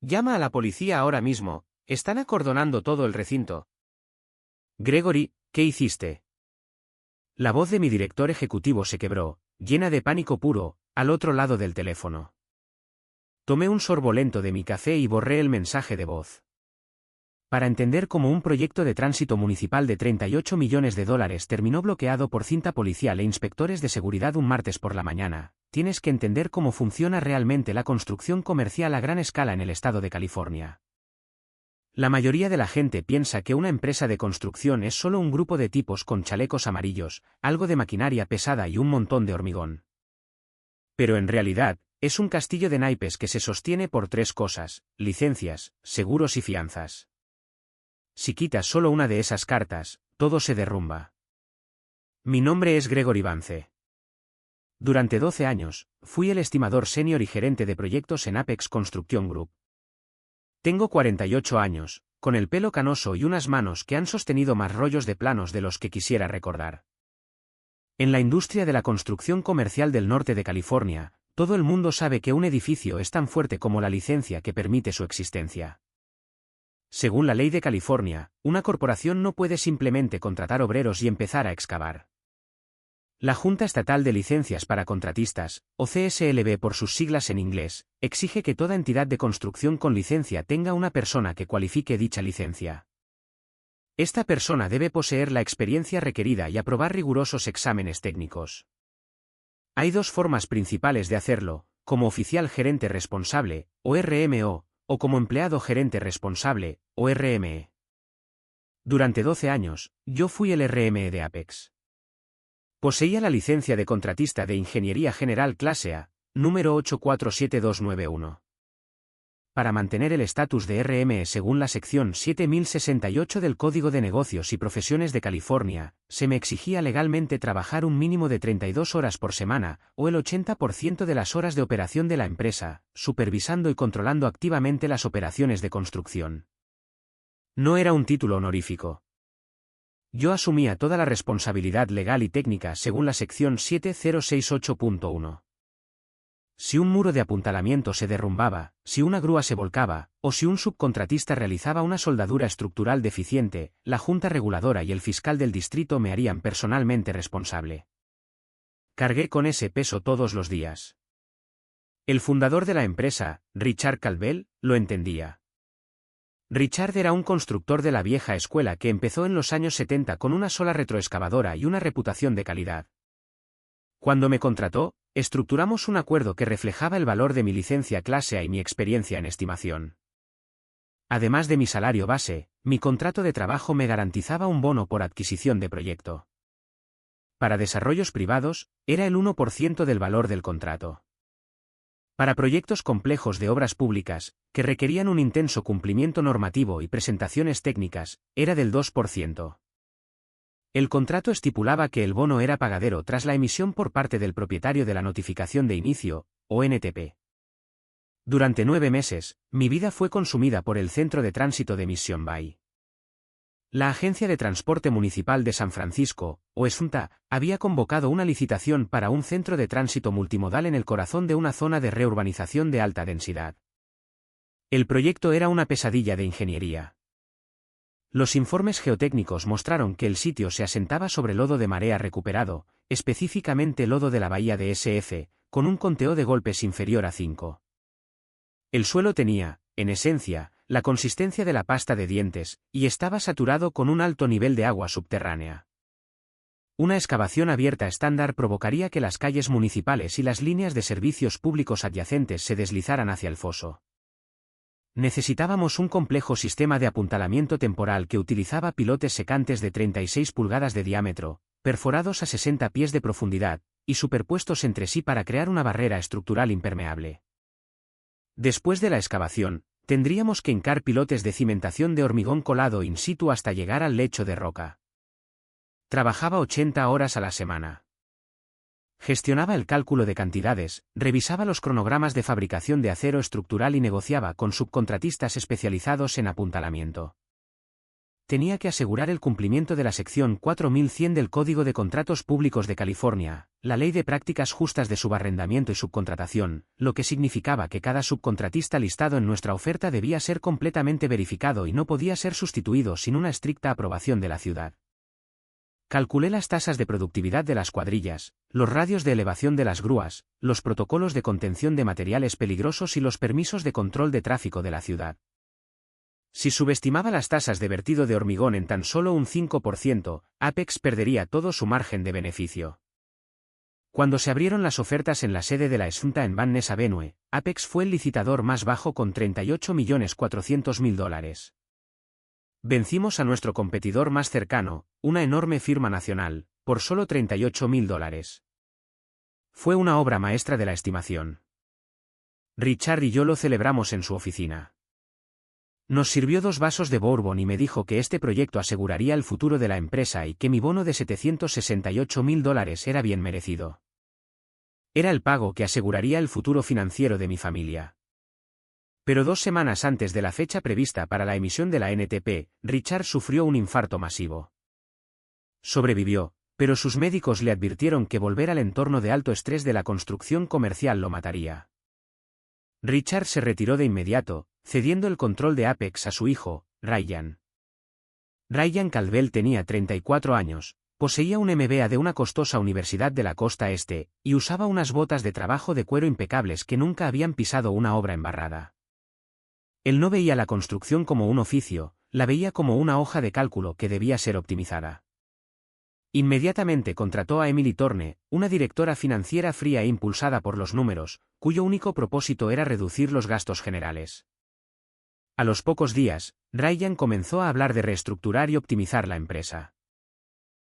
Llama a la policía ahora mismo, están acordonando todo el recinto. Gregory, ¿qué hiciste? La voz de mi director ejecutivo se quebró, llena de pánico puro, al otro lado del teléfono. Tomé un sorbo lento de mi café y borré el mensaje de voz. Para entender cómo un proyecto de tránsito municipal de $38 millones terminó bloqueado por cinta policial e inspectores de seguridad un martes por la mañana, tienes que entender cómo funciona realmente la construcción comercial a gran escala en el estado de California. La mayoría de la gente piensa que una empresa de construcción es solo un grupo de tipos con chalecos amarillos, algo de maquinaria pesada y un montón de hormigón. Pero en realidad, es un castillo de naipes que se sostiene por tres cosas: licencias, seguros y fianzas. Si quitas solo una de esas cartas, todo se derrumba. Mi nombre es Gregory Vance. Durante 12 años, fui el estimador senior y gerente de proyectos en Apex Construction Group. Tengo 48 años, con el pelo canoso y unas manos que han sostenido más rollos de planos de los que quisiera recordar. En la industria de la construcción comercial del norte de California, todo el mundo sabe que un edificio es tan fuerte como la licencia que permite su existencia. Según la ley de California, una corporación no puede simplemente contratar obreros y empezar a excavar. La Junta Estatal de Licencias para Contratistas, o CSLB por sus siglas en inglés, exige que toda entidad de construcción con licencia tenga una persona que cualifique dicha licencia. Esta persona debe poseer la experiencia requerida y aprobar rigurosos exámenes técnicos. Hay dos formas principales de hacerlo: como oficial gerente responsable, o RMO, o como empleado gerente responsable, o RME. Durante 12 años, yo fui el RME de Apex. Poseía la licencia de contratista de Ingeniería General Clase A, número 847291. Para mantener el estatus de RME según la sección 7068 del Código de Negocios y Profesiones de California, se me exigía legalmente trabajar un mínimo de 32 horas por semana, o el 80% de las horas de operación de la empresa, supervisando y controlando activamente las operaciones de construcción. No era un título honorífico. Yo asumía toda la responsabilidad legal y técnica según la sección 7068.1. Si un muro de apuntalamiento se derrumbaba, si una grúa se volcaba, o si un subcontratista realizaba una soldadura estructural deficiente, la Junta Reguladora y el fiscal del distrito me harían personalmente responsable. Cargué con ese peso todos los días. El fundador de la empresa, Richard Calvel, lo entendía. Richard era un constructor de la vieja escuela que empezó en los años 70 con una sola retroexcavadora y una reputación de calidad. Cuando me contrató, estructuramos un acuerdo que reflejaba el valor de mi licencia clase A y mi experiencia en estimación. Además de mi salario base, mi contrato de trabajo me garantizaba un bono por adquisición de proyecto. Para desarrollos privados, era el 1% del valor del contrato. Para proyectos complejos de obras públicas, que requerían un intenso cumplimiento normativo y presentaciones técnicas, era del 2%. El contrato estipulaba que el bono era pagadero tras la emisión por parte del propietario de la notificación de inicio, o NTP. Durante 9 meses, mi vida fue consumida por el Centro de Tránsito de Mission Bay. La Agencia de Transporte Municipal de San Francisco, o SMTA, había convocado una licitación para un centro de tránsito multimodal en el corazón de una zona de reurbanización de alta densidad. El proyecto era una pesadilla de ingeniería. Los informes geotécnicos mostraron que el sitio se asentaba sobre lodo de marea recuperado, específicamente lodo de la bahía de SF, con un conteo de golpes inferior a 5. El suelo tenía, en esencia, la consistencia de la pasta de dientes, y estaba saturado con un alto nivel de agua subterránea. Una excavación abierta estándar provocaría que las calles municipales y las líneas de servicios públicos adyacentes se deslizaran hacia el foso. Necesitábamos un complejo sistema de apuntalamiento temporal que utilizaba pilotes secantes de 36 pulgadas de diámetro, perforados a 60 pies de profundidad, y superpuestos entre sí para crear una barrera estructural impermeable. Después de la excavación, tendríamos que hincar pilotes de cimentación de hormigón colado in situ hasta llegar al lecho de roca. Trabajaba 80 horas a la semana. Gestionaba el cálculo de cantidades, revisaba los cronogramas de fabricación de acero estructural y negociaba con subcontratistas especializados en apuntalamiento. tenía que asegurar el cumplimiento de la sección 4100 del Código de Contratos Públicos de California, la Ley de Prácticas Justas de Subarrendamiento y Subcontratación, lo que significaba que cada subcontratista listado en nuestra oferta debía ser completamente verificado y no podía ser sustituido sin una estricta aprobación de la ciudad. Calculé las tasas de productividad de las cuadrillas, los radios de elevación de las grúas, los protocolos de contención de materiales peligrosos y los permisos de control de tráfico de la ciudad. Si subestimaba las tasas de vertido de hormigón en tan solo un 5%, Apex perdería todo su margen de beneficio. Cuando se abrieron las ofertas en la sede de la SFMTA en Van Ness Avenue, Apex fue el licitador más bajo con $38.400.000. Vencimos a nuestro competidor más cercano, una enorme firma nacional, por solo $38.000. Fue una obra maestra de la estimación. Richard y yo lo celebramos en su oficina. Nos sirvió 2 vasos de bourbon y me dijo que este proyecto aseguraría el futuro de la empresa y que mi bono de $768.000 era bien merecido. Era el pago que aseguraría el futuro financiero de mi familia. Pero 2 semanas antes de la fecha prevista para la emisión de la NTP, Richard sufrió un infarto masivo. Sobrevivió, pero sus médicos le advirtieron que volver al entorno de alto estrés de la construcción comercial lo mataría. Richard se retiró de inmediato, cediendo el control de Apex a su hijo, Ryan. Ryan Caldwell tenía 34 años, poseía un MBA de una costosa universidad de la costa este, y usaba unas botas de trabajo de cuero impecables que nunca habían pisado una obra embarrada. Él no veía la construcción como un oficio, la veía como una hoja de cálculo que debía ser optimizada. Inmediatamente contrató a Emily Thorne, una directora financiera fría e impulsada por los números, cuyo único propósito era reducir los gastos generales. A los pocos días, Ryan comenzó a hablar de reestructurar y optimizar la empresa.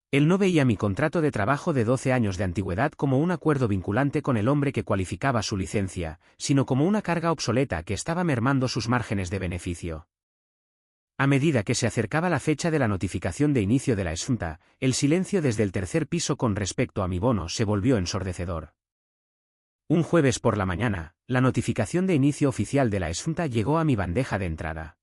Él no veía mi contrato de trabajo de 12 años de antigüedad como un acuerdo vinculante con el hombre que cualificaba su licencia, sino como una carga obsoleta que estaba mermando sus márgenes de beneficio. A medida que se acercaba la fecha de la notificación de inicio de la SFMTA, el silencio desde el tercer piso con respecto a mi bono se volvió ensordecedor. Un jueves por la mañana, la notificación de inicio oficial de la SFMTA llegó a mi bandeja de entrada.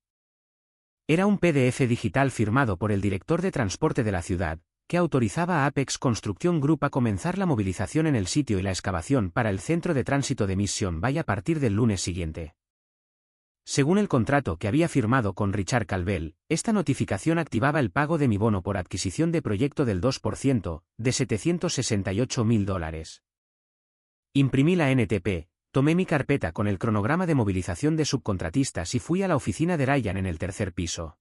Era un PDF digital firmado por el director de transporte de la ciudad, que autorizaba a Apex Construction Group a comenzar la movilización en el sitio y la excavación para el centro de tránsito de Mission Bay a partir del lunes siguiente. Según el contrato que había firmado con Richard Caldwell, esta notificación activaba el pago de mi bono por adquisición de proyecto del 2%, de $768.000. Imprimí la NTP, tomé mi carpeta con el cronograma de movilización de subcontratistas y fui a la oficina de Ryan en el tercer piso.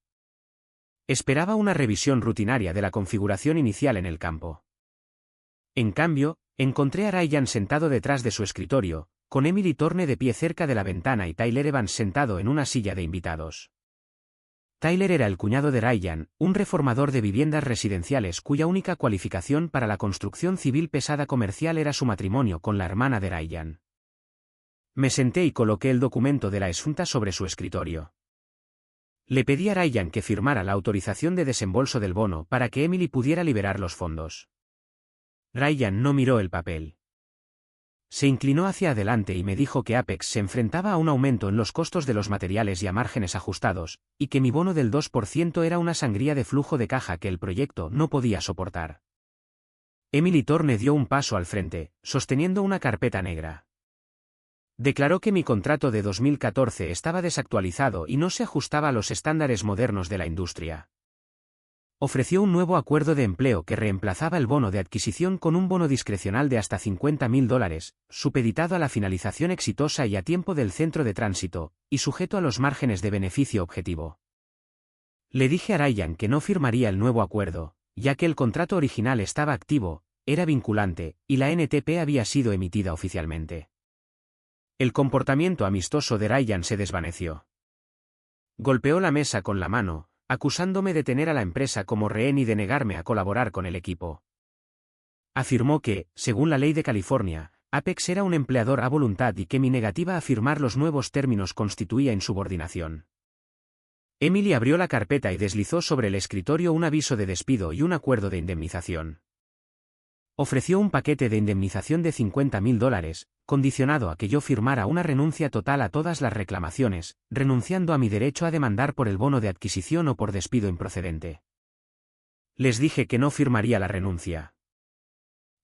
Esperaba una revisión rutinaria de la configuración inicial en el campo. En cambio, encontré a Ryan sentado detrás de su escritorio, con Emily Thorne de pie cerca de la ventana y Tyler Evans sentado en una silla de invitados. Tyler era el cuñado de Ryan, un reformador de viviendas residenciales cuya única cualificación para la construcción civil pesada comercial era su matrimonio con la hermana de Ryan. Me senté y coloqué el documento de la SFMTA sobre su escritorio. Le pedí a Ryan que firmara la autorización de desembolso del bono para que Emily pudiera liberar los fondos. Ryan no miró el papel. Se inclinó hacia adelante y me dijo que Apex se enfrentaba a un aumento en los costos de los materiales y a márgenes ajustados, y que mi bono del 2% era una sangría de flujo de caja que el proyecto no podía soportar. Emily Thorne dio un paso al frente, sosteniendo una carpeta negra. Declaró que mi contrato de 2014 estaba desactualizado y no se ajustaba a los estándares modernos de la industria. Ofreció un nuevo acuerdo de empleo que reemplazaba el bono de adquisición con un bono discrecional de hasta $50.000, supeditado a la finalización exitosa y a tiempo del centro de tránsito, y sujeto a los márgenes de beneficio objetivo. Le dije a Ryan que no firmaría el nuevo acuerdo, ya que el contrato original estaba activo, era vinculante, y la NTP había sido emitida oficialmente. El comportamiento amistoso de Ryan se desvaneció. Golpeó la mesa con la mano, acusándome de tener a la empresa como rehén y de negarme a colaborar con el equipo. Afirmó que, según la ley de California, Apex era un empleador a voluntad y que mi negativa a firmar los nuevos términos constituía insubordinación. Emily abrió la carpeta y deslizó sobre el escritorio un aviso de despido y un acuerdo de indemnización. Ofreció un paquete de indemnización de $50.000, condicionado a que yo firmara una renuncia total a todas las reclamaciones, renunciando a mi derecho a demandar por el bono de adquisición o por despido improcedente. Les dije que no firmaría la renuncia.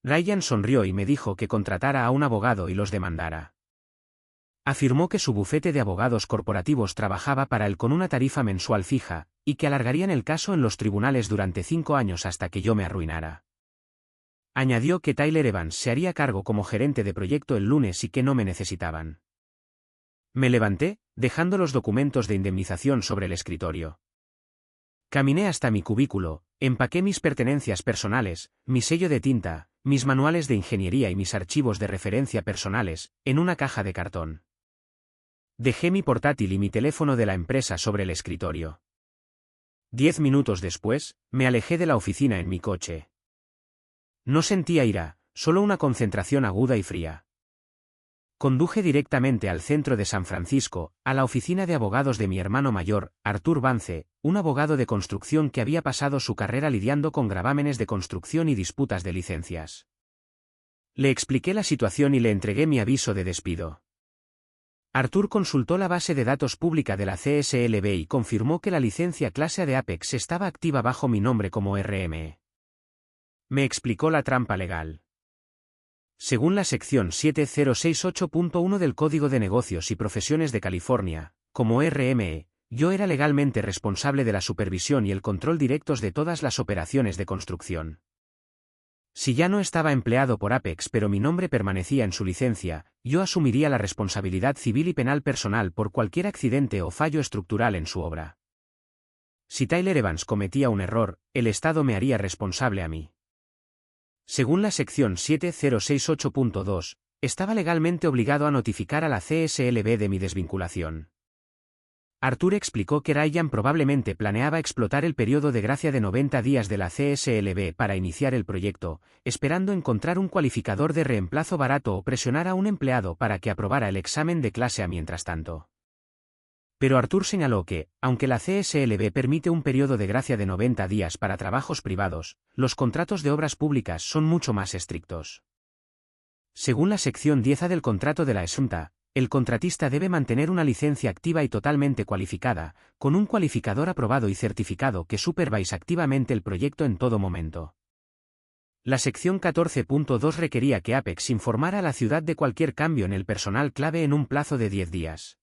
Ryan sonrió y me dijo que contratara a un abogado y los demandara. Afirmó que su bufete de abogados corporativos trabajaba para él con una tarifa mensual fija, y que alargarían el caso en los tribunales durante 5 años hasta que yo me arruinara. Añadió que Tyler Evans se haría cargo como gerente de proyecto el lunes y que no me necesitaban. Me levanté, dejando los documentos de indemnización sobre el escritorio. Caminé hasta mi cubículo, empaqué mis pertenencias personales, mi sello de tinta, mis manuales de ingeniería y mis archivos de referencia personales, en una caja de cartón. Dejé mi portátil y mi teléfono de la empresa sobre el escritorio. 10 minutos después, me alejé de la oficina en mi coche. No sentía ira, solo una concentración aguda y fría. Conduje directamente al centro de San Francisco, a la oficina de abogados de mi hermano mayor, Arthur Vance, un abogado de construcción que había pasado su carrera lidiando con gravámenes de construcción y disputas de licencias. Le expliqué la situación y le entregué mi aviso de despido. Arthur consultó la base de datos pública de la CSLB y confirmó que la licencia clase A de Apex estaba activa bajo mi nombre como RME. Me explicó la trampa legal. Según la sección 7068.1 del Código de Negocios y Profesiones de California, como RME, yo era legalmente responsable de la supervisión y el control directos de todas las operaciones de construcción. Si ya no estaba empleado por Apex pero mi nombre permanecía en su licencia, yo asumiría la responsabilidad civil y penal personal por cualquier accidente o fallo estructural en su obra. Si Tyler Evans cometía un error, el Estado me haría responsable a mí. Según la sección 7068.2, estaba legalmente obligado a notificar a la CSLB de mi desvinculación. Arthur explicó que Ryan probablemente planeaba explotar el periodo de gracia de 90 días de la CSLB para iniciar el proyecto, esperando encontrar un cualificador de reemplazo barato o presionar a un empleado para que aprobara el examen de clase A mientras tanto. Pero Arthur señaló que, aunque la CSLB permite un periodo de gracia de 90 días para trabajos privados, los contratos de obras públicas son mucho más estrictos. Según la sección 10A del contrato de la ESUNTA, el contratista debe mantener una licencia activa y totalmente cualificada, con un cualificador aprobado y certificado que supervisa activamente el proyecto en todo momento. La sección 14.2 requería que Apex informara a la ciudad de cualquier cambio en el personal clave en un plazo de 10 días.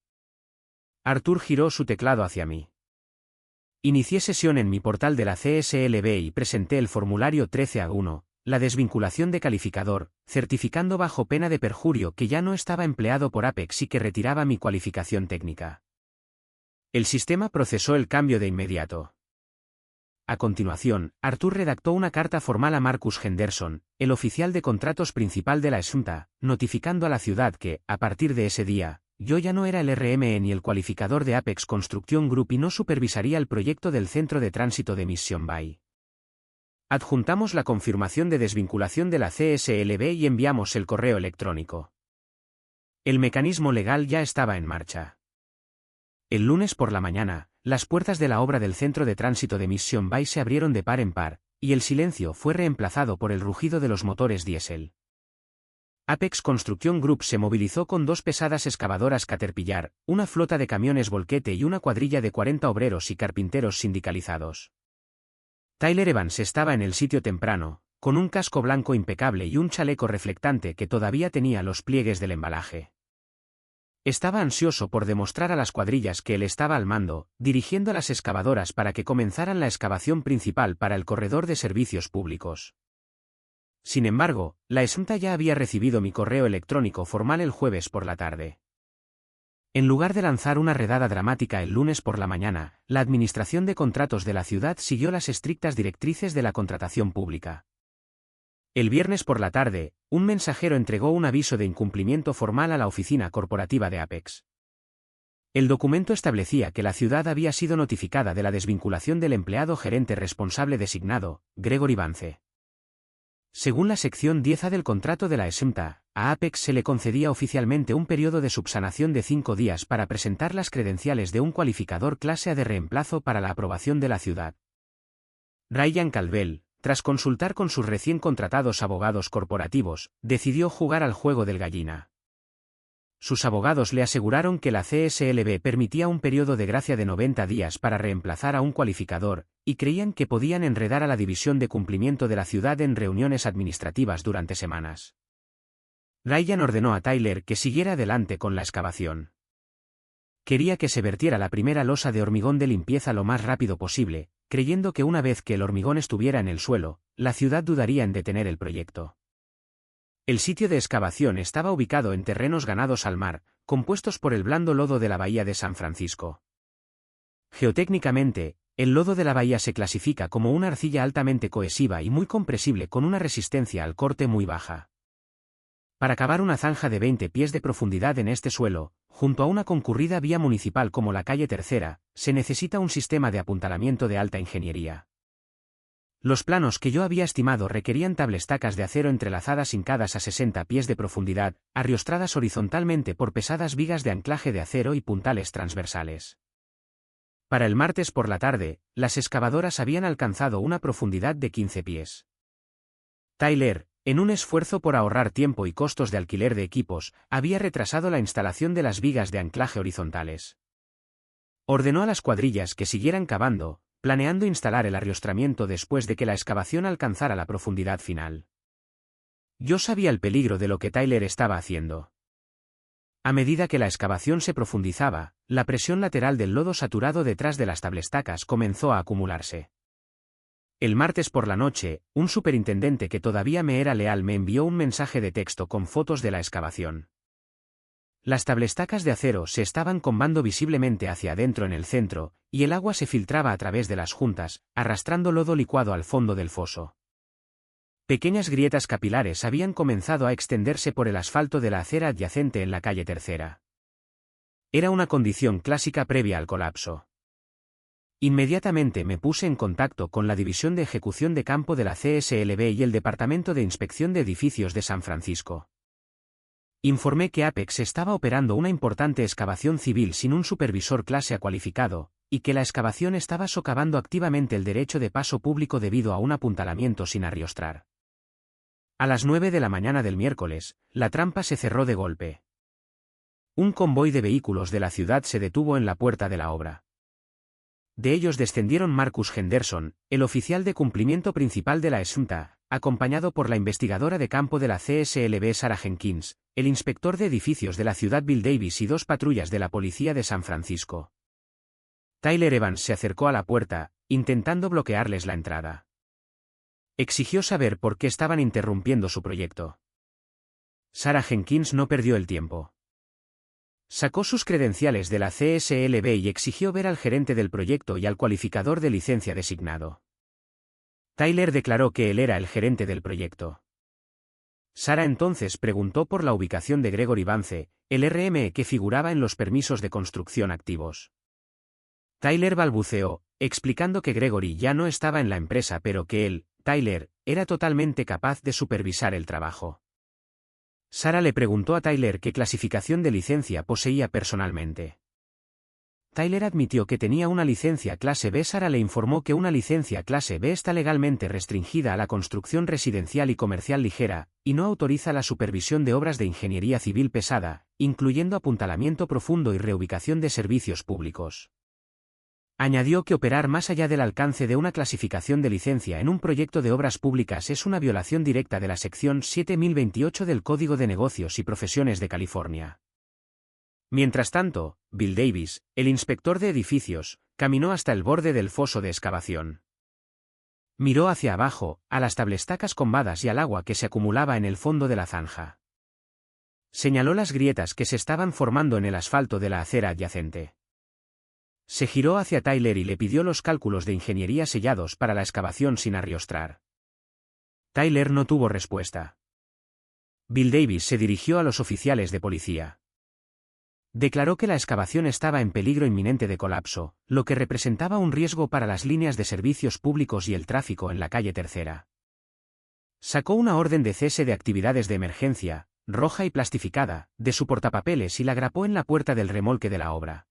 Arthur giró su teclado hacia mí. Inicié sesión en mi portal de la CSLB y presenté el formulario 13A1, la desvinculación de calificador, certificando bajo pena de perjurio que ya no estaba empleado por Apex y que retiraba mi cualificación técnica. El sistema procesó el cambio de inmediato. A continuación, Arthur redactó una carta formal a Marcus Henderson, el oficial de contratos principal de la ESUNTA, notificando a la ciudad que, a partir de ese día, yo ya no era el RME ni el cualificador de Apex Construction Group y no supervisaría el proyecto del Centro de Tránsito de Mission Bay. Adjuntamos la confirmación de desvinculación de la CSLB y enviamos el correo electrónico. El mecanismo legal ya estaba en marcha. El lunes por la mañana, las puertas de la obra del Centro de Tránsito de Mission Bay se abrieron de par en par, y el silencio fue reemplazado por el rugido de los motores diésel. Apex Construction Group se movilizó con 2 pesadas excavadoras Caterpillar, una flota de camiones volquete y una cuadrilla de 40 obreros y carpinteros sindicalizados. Tyler Evans estaba en el sitio temprano, con un casco blanco impecable y un chaleco reflectante que todavía tenía los pliegues del embalaje. Estaba ansioso por demostrar a las cuadrillas que él estaba al mando, dirigiendo las excavadoras para que comenzaran la excavación principal para el corredor de servicios públicos. Sin embargo, la ESUNTA ya había recibido mi correo electrónico formal el jueves por la tarde. En lugar de lanzar una redada dramática el lunes por la mañana, la Administración de Contratos de la ciudad siguió las estrictas directrices de la contratación pública. El viernes por la tarde, un mensajero entregó un aviso de incumplimiento formal a la oficina corporativa de Apex. El documento establecía que la ciudad había sido notificada de la desvinculación del empleado gerente responsable designado, Gregory Vance. Según la sección 10A del contrato de la ESUNTA, a Apex se le concedía oficialmente un periodo de subsanación de 5 días para presentar las credenciales de un cualificador clase A de reemplazo para la aprobación de la ciudad. Ryan Caldwell, tras consultar con sus recién contratados abogados corporativos, decidió jugar al juego del gallina. Sus abogados le aseguraron que la CSLB permitía un periodo de gracia de 90 días para reemplazar a un cualificador, y creían que podían enredar a la división de cumplimiento de la ciudad en reuniones administrativas durante semanas. Ryan ordenó a Tyler que siguiera adelante con la excavación. Quería que se vertiera la primera losa de hormigón de limpieza lo más rápido posible, creyendo que una vez que el hormigón estuviera en el suelo, la ciudad dudaría en detener el proyecto. El sitio de excavación estaba ubicado en terrenos ganados al mar, compuestos por el blando lodo de la bahía de San Francisco. Geotécnicamente, el lodo de la bahía se clasifica como una arcilla altamente cohesiva y muy compresible con una resistencia al corte muy baja. Para cavar una zanja de 20 pies de profundidad en este suelo, junto a una concurrida vía municipal como la calle Tercera, se necesita un sistema de apuntalamiento de alta ingeniería. Los planos que yo había estimado requerían tablestacas de acero entrelazadas hincadas a 60 pies de profundidad, arriostradas horizontalmente por pesadas vigas de anclaje de acero y puntales transversales. Para el martes por la tarde, las excavadoras habían alcanzado una profundidad de 15 pies. Tyler, en un esfuerzo por ahorrar tiempo y costos de alquiler de equipos, había retrasado la instalación de las vigas de anclaje horizontales. Ordenó a las cuadrillas que siguieran cavando, planeando instalar el arriostramiento después de que la excavación alcanzara la profundidad final. Yo sabía el peligro de lo que Tyler estaba haciendo. A medida que la excavación se profundizaba, la presión lateral del lodo saturado detrás de las tablestacas comenzó a acumularse. El martes por la noche, un superintendente que todavía me era leal me envió un mensaje de texto con fotos de la excavación. Las tablestacas de acero se estaban combando visiblemente hacia adentro en el centro, y el agua se filtraba a través de las juntas, arrastrando lodo licuado al fondo del foso. Pequeñas grietas capilares habían comenzado a extenderse por el asfalto de la acera adyacente en la calle Tercera. Era una condición clásica previa al colapso. Inmediatamente me puse en contacto con la División de Ejecución de Campo de la CSLB y el Departamento de Inspección de Edificios de San Francisco. Informé que Apex estaba operando una importante excavación civil sin un supervisor clase A cualificado, y que la excavación estaba socavando activamente el derecho de paso público debido a un apuntalamiento sin arriostrar. A las 9 de la mañana del miércoles, la trampa se cerró de golpe. Un convoy de vehículos de la ciudad se detuvo en la puerta de la obra. De ellos descendieron Marcus Henderson, el oficial de cumplimiento principal de la SMTA, acompañado por la investigadora de campo de la CSLB Sarah Jenkins, el inspector de edificios de la ciudad Bill Davis y 2 patrullas de la policía de San Francisco. Tyler Evans se acercó a la puerta, intentando bloquearles la entrada. Exigió saber por qué estaban interrumpiendo su proyecto. Sarah Jenkins no perdió el tiempo. Sacó sus credenciales de la CSLB y exigió ver al gerente del proyecto y al cualificador de licencia designado. Tyler declaró que él era el gerente del proyecto. Sarah entonces preguntó por la ubicación de Gregory Vance, el RME que figuraba en los permisos de construcción activos. Tyler balbuceó, explicando que Gregory ya no estaba en la empresa pero que él, Tyler, era totalmente capaz de supervisar el trabajo. Sarah le preguntó a Tyler qué clasificación de licencia poseía personalmente. Tyler admitió que tenía una licencia clase B. Sarah le informó que una licencia clase B está legalmente restringida a la construcción residencial y comercial ligera, y no autoriza la supervisión de obras de ingeniería civil pesada, incluyendo apuntalamiento profundo y reubicación de servicios públicos. Añadió que operar más allá del alcance de una clasificación de licencia en un proyecto de obras públicas es una violación directa de la sección 7028 del Código de Negocios y Profesiones de California. Mientras tanto, Bill Davis, el inspector de edificios, caminó hasta el borde del foso de excavación. Miró hacia abajo, a las tablestacas combadas y al agua que se acumulaba en el fondo de la zanja. Señaló las grietas que se estaban formando en el asfalto de la acera adyacente. Se giró hacia Tyler y le pidió los cálculos de ingeniería sellados para la excavación sin arriostrar. Tyler no tuvo respuesta. Bill Davis se dirigió a los oficiales de policía. Declaró que la excavación estaba en peligro inminente de colapso, lo que representaba un riesgo para las líneas de servicios públicos y el tráfico en la calle Tercera. Sacó una orden de cese de actividades de emergencia, roja y plastificada, de su portapapeles y la grapó en la puerta del remolque de la obra.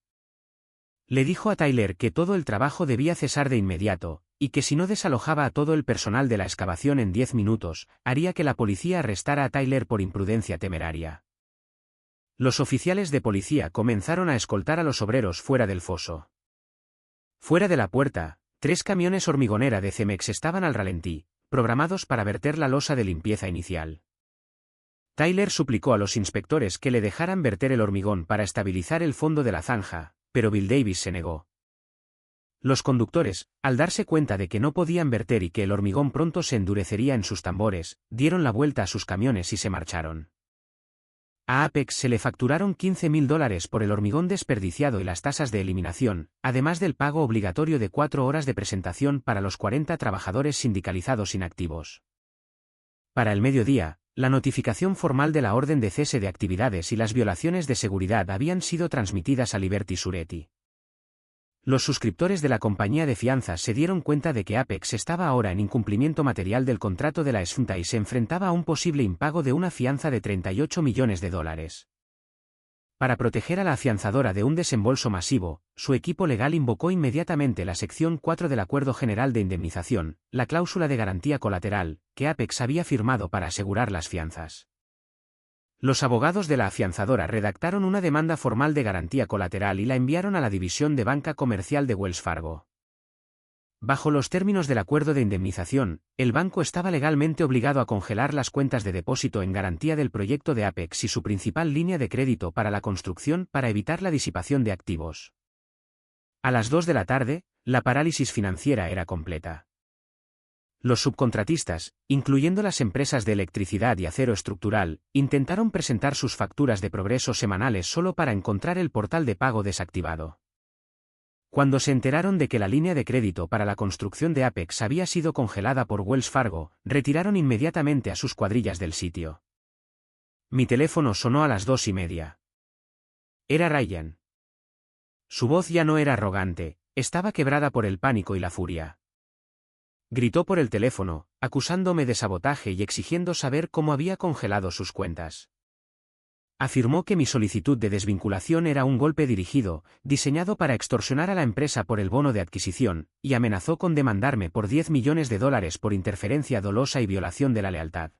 Le dijo a Tyler que todo el trabajo debía cesar de inmediato, y que si no desalojaba a todo el personal de la excavación en 10 minutos, haría que la policía arrestara a Tyler por imprudencia temeraria. Los oficiales de policía comenzaron a escoltar a los obreros fuera del foso. Fuera de la puerta, 3 camiones hormigonera de Cemex estaban al ralentí, programados para verter la losa de limpieza inicial. Tyler suplicó a los inspectores que le dejaran verter el hormigón para estabilizar el fondo de la zanja, pero Bill Davis se negó. Los conductores, al darse cuenta de que no podían verter y que el hormigón pronto se endurecería en sus tambores, dieron la vuelta a sus camiones y se marcharon. A Apex se le facturaron $15,000 por el hormigón desperdiciado y las tasas de eliminación, además del pago obligatorio de 4 horas de presentación para los 40 trabajadores sindicalizados inactivos. Para el mediodía, la notificación formal de la orden de cese de actividades y las violaciones de seguridad habían sido transmitidas a Liberty Surety. Los suscriptores de la compañía de fianzas se dieron cuenta de que Apex estaba ahora en incumplimiento material del contrato de la SFMTA y se enfrentaba a un posible impago de una fianza de $38 millones. Para proteger a la afianzadora de un desembolso masivo, su equipo legal invocó inmediatamente la sección 4 del Acuerdo General de Indemnización, la cláusula de garantía colateral, que Apex había firmado para asegurar las fianzas. Los abogados de la afianzadora redactaron una demanda formal de garantía colateral y la enviaron a la División de Banca Comercial de Wells Fargo. Bajo los términos del acuerdo de indemnización, el banco estaba legalmente obligado a congelar las cuentas de depósito en garantía del proyecto de Apex y su principal línea de crédito para la construcción para evitar la disipación de activos. A las 2 de la tarde, la parálisis financiera era completa. Los subcontratistas, incluyendo las empresas de electricidad y acero estructural, intentaron presentar sus facturas de progreso semanales solo para encontrar el portal de pago desactivado. Cuando se enteraron de que la línea de crédito para la construcción de Apex había sido congelada por Wells Fargo, retiraron inmediatamente a sus cuadrillas del sitio. Mi teléfono sonó a las 2:30. Era Ryan. Su voz ya no era arrogante, estaba quebrada por el pánico y la furia. Gritó por el teléfono, acusándome de sabotaje y exigiendo saber cómo había congelado sus cuentas. Afirmó que mi solicitud de desvinculación era un golpe dirigido, diseñado para extorsionar a la empresa por el bono de adquisición, y amenazó con demandarme por $10 millones por interferencia dolosa y violación de la lealtad.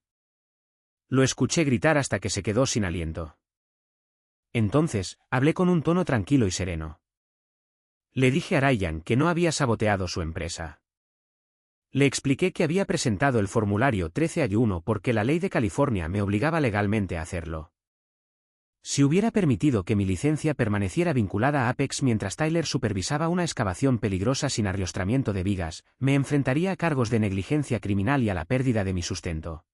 Lo escuché gritar hasta que se quedó sin aliento. Entonces, hablé con un tono tranquilo y sereno. Le dije a Ryan que no había saboteado su empresa. Le expliqué que había presentado el formulario 13A1 porque la ley de California me obligaba legalmente a hacerlo. Si hubiera permitido que mi licencia permaneciera vinculada a Apex mientras Tyler supervisaba una excavación peligrosa sin arriostramiento de vigas, me enfrentaría a cargos de negligencia criminal y a la pérdida de mi sustento.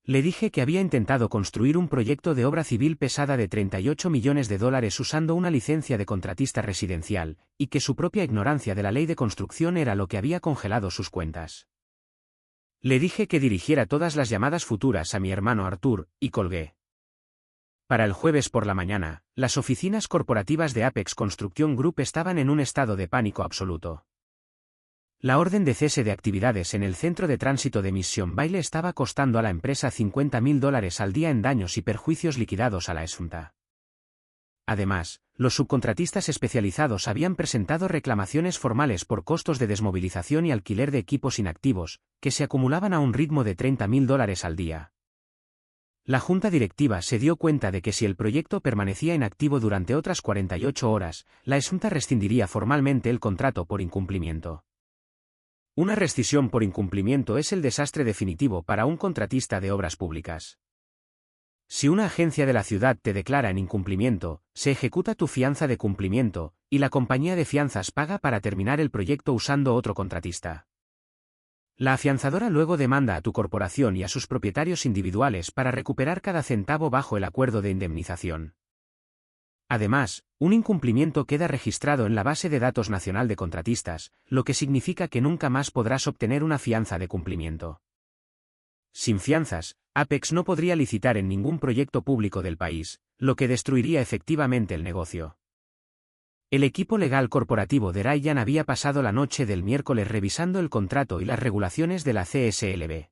Le dije que había intentado construir un proyecto de obra civil pesada de $38 millones usando una licencia de contratista residencial, y que su propia ignorancia de la ley de construcción era lo que había congelado sus cuentas. Le dije que dirigiera todas las llamadas futuras a mi hermano Arthur, y colgué. Para el jueves por la mañana, las oficinas corporativas de Apex Construction Group estaban en un estado de pánico absoluto. La orden de cese de actividades en el centro de tránsito de Mission Valley estaba costando a la empresa $50,000 al día en daños y perjuicios liquidados a la SFMTA. Además, los subcontratistas especializados habían presentado reclamaciones formales por costos de desmovilización y alquiler de equipos inactivos, que se acumulaban a un ritmo de $30,000 al día. La junta directiva se dio cuenta de que si el proyecto permanecía inactivo durante otras 48 horas, la SFMTA rescindiría formalmente el contrato por incumplimiento. Una rescisión por incumplimiento es el desastre definitivo para un contratista de obras públicas. Si una agencia de la ciudad te declara en incumplimiento, se ejecuta tu fianza de cumplimiento, y la compañía de fianzas paga para terminar el proyecto usando otro contratista. La afianzadora luego demanda a tu corporación y a sus propietarios individuales para recuperar cada centavo bajo el acuerdo de indemnización. Además, un incumplimiento queda registrado en la base de datos nacional de contratistas, lo que significa que nunca más podrás obtener una fianza de cumplimiento. Sin fianzas, Apex no podría licitar en ningún proyecto público del país, lo que destruiría efectivamente el negocio. El equipo legal corporativo de Ryan había pasado la noche del miércoles revisando el contrato y las regulaciones de la CSLB.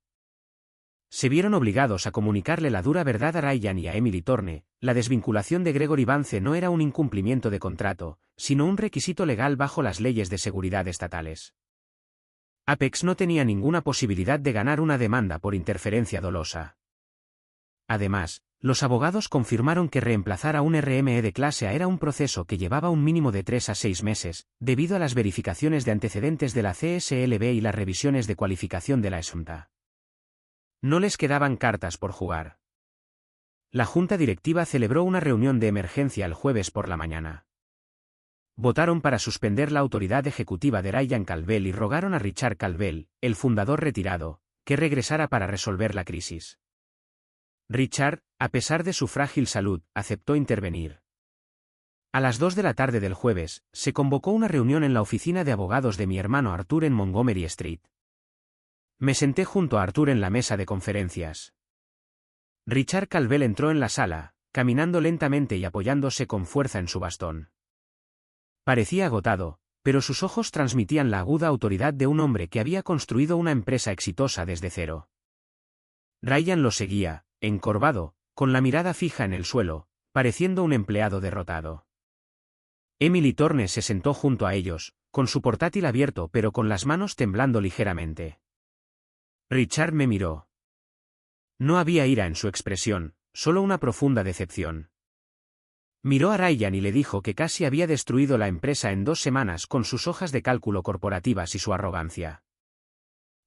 Se vieron obligados a comunicarle la dura verdad a Ryan y a Emily Thorne: la desvinculación de Gregory Vance no era un incumplimiento de contrato, sino un requisito legal bajo las leyes de seguridad estatales. Apex no tenía ninguna posibilidad de ganar una demanda por interferencia dolosa. Además, los abogados confirmaron que reemplazar a un RME de clase A era un proceso que llevaba un mínimo de 3 a 6 meses, debido a las verificaciones de antecedentes de la CSLB y las revisiones de cualificación de la SMTA. No les quedaban cartas por jugar. La junta directiva celebró una reunión de emergencia el jueves por la mañana. Votaron para suspender la autoridad ejecutiva de Ryan Calvel y rogaron a Richard Calvel, el fundador retirado, que regresara para resolver la crisis. Richard, a pesar de su frágil salud, aceptó intervenir. A las 2 de la tarde del jueves, se convocó una reunión en la oficina de abogados de mi hermano Arthur en Montgomery Street. Me senté junto a Arthur en la mesa de conferencias. Richard Calvel entró en la sala, caminando lentamente y apoyándose con fuerza en su bastón. Parecía agotado, pero sus ojos transmitían la aguda autoridad de un hombre que había construido una empresa exitosa desde cero. Ryan lo seguía, encorvado, con la mirada fija en el suelo, pareciendo un empleado derrotado. Emily Thorne se sentó junto a ellos, con su portátil abierto pero con las manos temblando ligeramente. Richard me miró. No había ira en su expresión, solo una profunda decepción. Miró a Ryan y le dijo que casi había destruido la empresa en 2 semanas con sus hojas de cálculo corporativas y su arrogancia.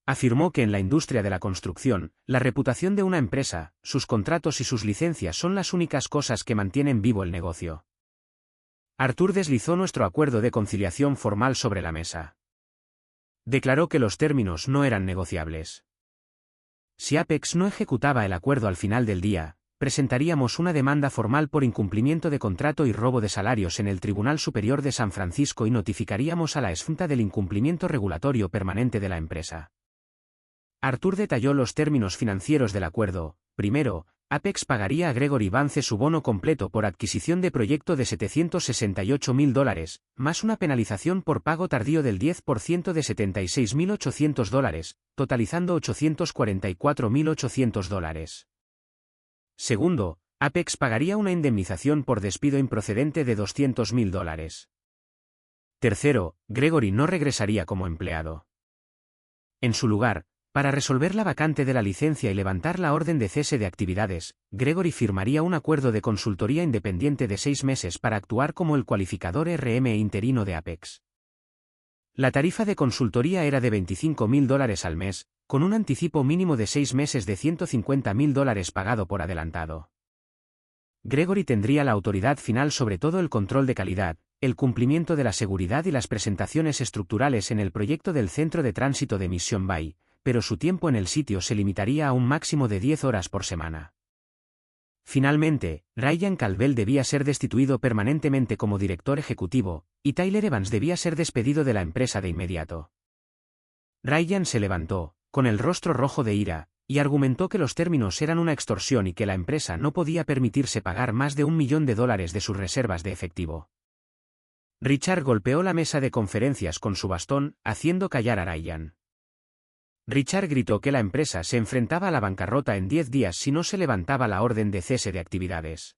Afirmó que en la industria de la construcción, la reputación de una empresa, sus contratos y sus licencias son las únicas cosas que mantienen vivo el negocio. Arthur deslizó nuestro acuerdo de conciliación formal sobre la mesa. Declaró que los términos no eran negociables. Si Apex no ejecutaba el acuerdo al final del día, presentaríamos una demanda formal por incumplimiento de contrato y robo de salarios en el Tribunal Superior de San Francisco y notificaríamos a la SMTA del incumplimiento regulatorio permanente de la empresa. Arthur detalló los términos financieros del acuerdo. Primero, Apex pagaría a Gregory Vance su bono completo por adquisición de proyecto de $768.000, más una penalización por pago tardío del 10% de $76.800, totalizando $844.800. Segundo, Apex pagaría una indemnización por despido improcedente de $200.000. Tercero, Gregory no regresaría como empleado. En su lugar, para resolver la vacante de la licencia y levantar la orden de cese de actividades, Gregory firmaría un acuerdo de consultoría independiente de 6 meses para actuar como el cualificador RME interino de Apex. La tarifa de consultoría era de $25.000 al mes, con un anticipo mínimo de 6 meses de $150.000 pagado por adelantado. Gregory tendría la autoridad final sobre todo el control de calidad, el cumplimiento de la seguridad y las presentaciones estructurales en el proyecto del centro de tránsito de Mission Bay, pero su tiempo en el sitio se limitaría a un máximo de 10 horas por semana. Finalmente, Ryan Calvel debía ser destituido permanentemente como director ejecutivo, y Tyler Evans debía ser despedido de la empresa de inmediato. Ryan se levantó, con el rostro rojo de ira, y argumentó que los términos eran una extorsión y que la empresa no podía permitirse pagar más de $1 millón de sus reservas de efectivo. Richard golpeó la mesa de conferencias con su bastón, haciendo callar a Ryan. Richard gritó que la empresa se enfrentaba a la bancarrota en 10 días si no se levantaba la orden de cese de actividades.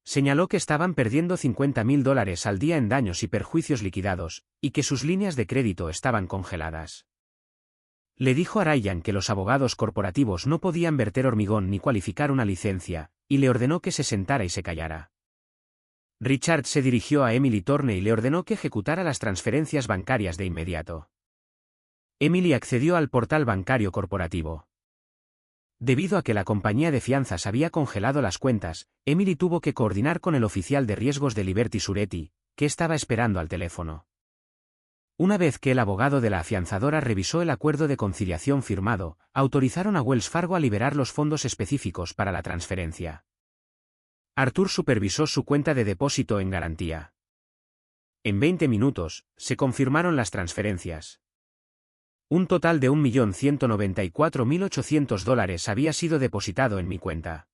Señaló que estaban perdiendo $50.000 al día en daños y perjuicios liquidados, y que sus líneas de crédito estaban congeladas. Le dijo a Ryan que los abogados corporativos no podían verter hormigón ni cualificar una licencia, y le ordenó que se sentara y se callara. Richard se dirigió a Emily Thorne y le ordenó que ejecutara las transferencias bancarias de inmediato. Emily accedió al portal bancario corporativo. Debido a que la compañía de fianzas había congelado las cuentas, Emily tuvo que coordinar con el oficial de riesgos de Liberty Surety, que estaba esperando al teléfono. Una vez que el abogado de la afianzadora revisó el acuerdo de conciliación firmado, autorizaron a Wells Fargo a liberar los fondos específicos para la transferencia. Arthur supervisó su cuenta de depósito en garantía. En 20 minutos, se confirmaron las transferencias. Un total de $1.194.800 había sido depositado en mi cuenta.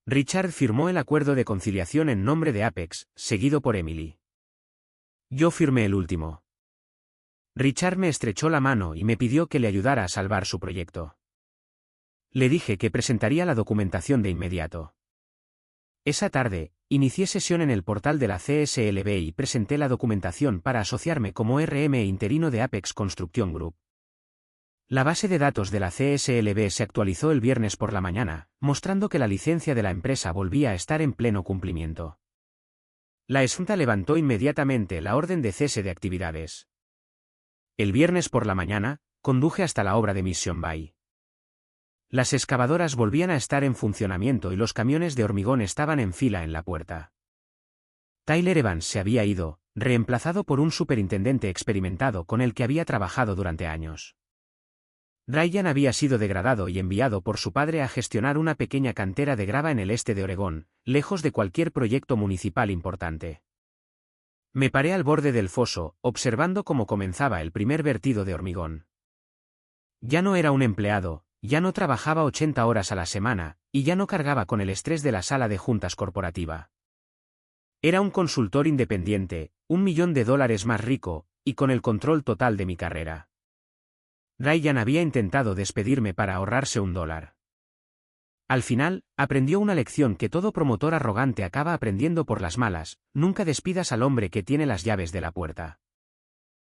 Richard firmó el acuerdo de conciliación en nombre de Apex, seguido por Emily. Yo firmé el último. Richard me estrechó la mano y me pidió que le ayudara a salvar su proyecto. Le dije que presentaría la documentación de inmediato. Esa tarde, inicié sesión en el portal de la CSLB y presenté la documentación para asociarme como RM interino de Apex Construction Group. La base de datos de la CSLB se actualizó el viernes por la mañana, mostrando que la licencia de la empresa volvía a estar en pleno cumplimiento. La Junta levantó inmediatamente la orden de cese de actividades. El viernes por la mañana, conduje hasta la obra de Mission Bay. Las excavadoras volvían a estar en funcionamiento y los camiones de hormigón estaban en fila en la puerta. Tyler Evans se había ido, reemplazado por un superintendente experimentado con el que había trabajado durante años. Ryan había sido degradado y enviado por su padre a gestionar una pequeña cantera de grava en el este de Oregón, lejos de cualquier proyecto municipal importante. Me paré al borde del foso, observando cómo comenzaba el primer vertido de hormigón. Ya no era un empleado, ya no trabajaba 80 horas a la semana, y ya no cargaba con el estrés de la sala de juntas corporativa. Era un consultor independiente, $1 millón más rico, y con el control total de mi carrera. Ryan había intentado despedirme para ahorrarse $1. Al final, aprendió una lección que todo promotor arrogante acaba aprendiendo por las malas: nunca despidas al hombre que tiene las llaves de la puerta.